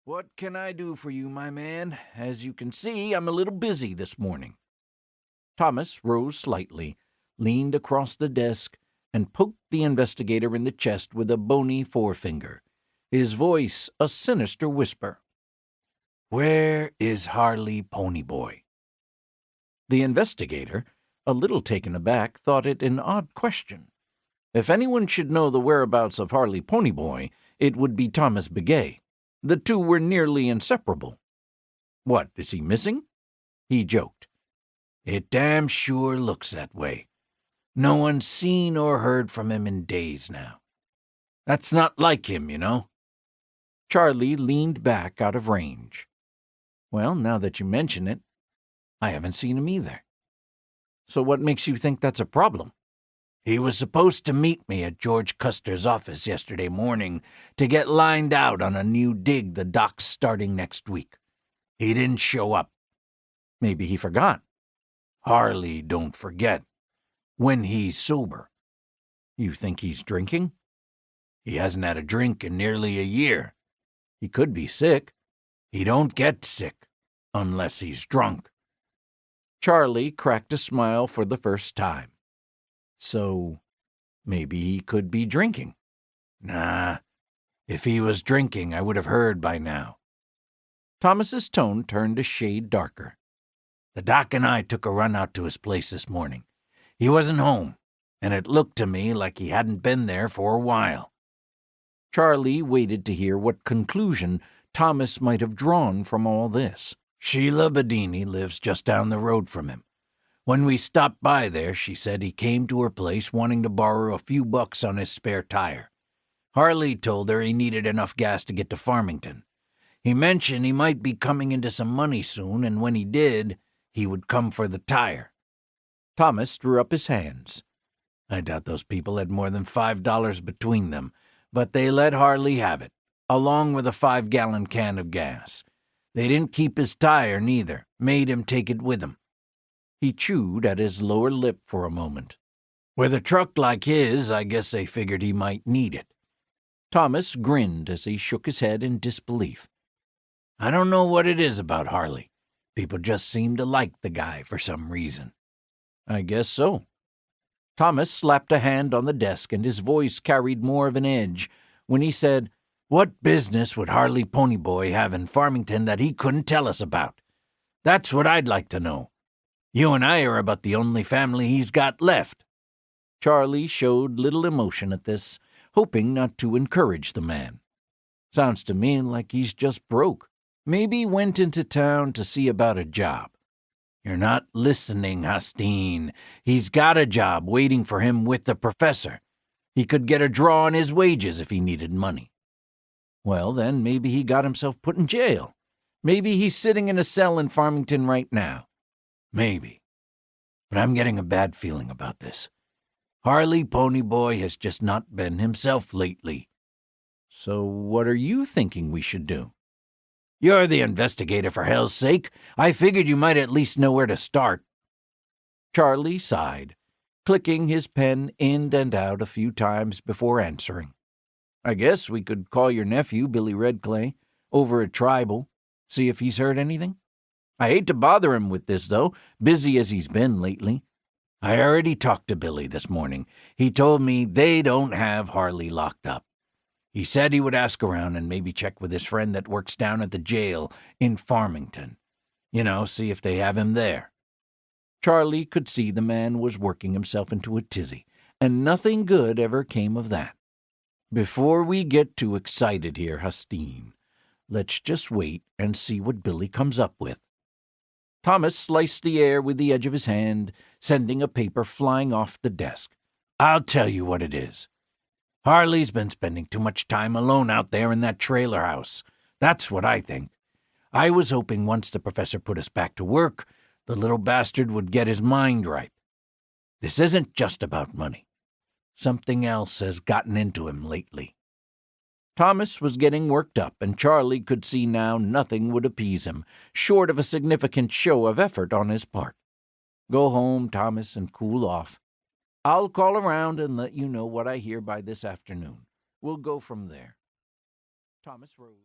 What can I do for you, my man? As you can see, I'm a little busy this morning. Thomas rose slightly, leaned across the desk, and poked the investigator in the chest with a bony forefinger, his voice a sinister whisper. Where is Harley Ponyboy? The investigator, a little taken aback, thought it an odd question. If anyone should know the whereabouts of Harley Ponyboy, it would be Thomas Begay. The two were nearly inseparable. What, is he missing? He joked. It damn sure looks that way. No one's seen or heard from him in days now. That's not like him, you know. Charlie leaned back out of range. Well, now that you mention it, I haven't seen him either. So what makes you think that's a problem? He was supposed to meet me at George Custer's office yesterday morning to get lined out on a new dig the doc's starting next week. He didn't show up. Maybe he forgot. Harley don't forget. When he's sober. You think he's drinking? He hasn't had a drink in nearly a year. He could be sick. He don't get sick unless he's drunk. Charlie cracked a smile for the first time. So, maybe he could be drinking. Nah, if he was drinking, I would have heard by now. Thomas's tone turned a shade darker. The doc and I took a run out to his place this morning. He wasn't home, and it looked to me like he hadn't been there for a while. Charlie waited to hear what conclusion Thomas might have drawn from all this. Sheila Bedini lives just down the road from him. When we stopped by there, she said he came to her place wanting to borrow a few bucks on his spare tire. Harley told her he needed enough gas to get to Farmington. He mentioned he might be coming into some money soon, and when he did, he would come for the tire. Thomas threw up his hands. I doubt those people had more than $5 between them, but they let Harley have it, along with a 5-gallon can of gas. They didn't keep his tire, neither, made him take it with him. He chewed at his lower lip for a moment. With a truck like his, I guess they figured he might need it. Thomas grinned as he shook his head in disbelief. I don't know what it is about Harley. People just seem to like the guy for some reason. I guess so. Thomas slapped a hand on the desk, and his voice carried more of an edge when he said, What business would Harley Ponyboy have in Farmington that he couldn't tell us about? That's what I'd like to know. You and I are about the only family he's got left. Charlie showed little emotion at this, hoping not to encourage the man. Sounds to me like he's just broke. Maybe went into town to see about a job. You're not listening, Hastine. He's got a job waiting for him with the professor. He could get a draw on his wages if he needed money. Well, then maybe he got himself put in jail. Maybe he's sitting in a cell in Farmington right now. Maybe. But I'm getting a bad feeling about this. Harley Ponyboy has just not been himself lately. So what are you thinking we should do? You're the investigator, for hell's sake. I figured you might at least know where to start. Charlie sighed, clicking his pen in and out a few times before answering. I guess we could call your nephew, Billy Redclay, over at Tribal, see if he's heard anything. I hate to bother him with this, though, busy as he's been lately. I already talked to Billy this morning. He told me they don't have Harley locked up. He said he would ask around and maybe check with his friend that works down at the jail in Farmington. You know, see if they have him there. Charlie could see the man was working himself into a tizzy, and nothing good ever came of that. Before we get too excited here, Hastine, let's just wait and see what Billy comes up with. Thomas sliced the air with the edge of his hand, sending a paper flying off the desk. I'll tell you what it is. Harley's been spending too much time alone out there in that trailer house. That's what I think. I was hoping once the professor put us back to work, the little bastard would get his mind right. This isn't just about money. Something else has gotten into him lately. Thomas was getting worked up, and Charlie could see now nothing would appease him, short of a significant show of effort on his part. Go home, Thomas, and cool off. I'll call around and let you know what I hear by this afternoon. We'll go from there. Thomas rose.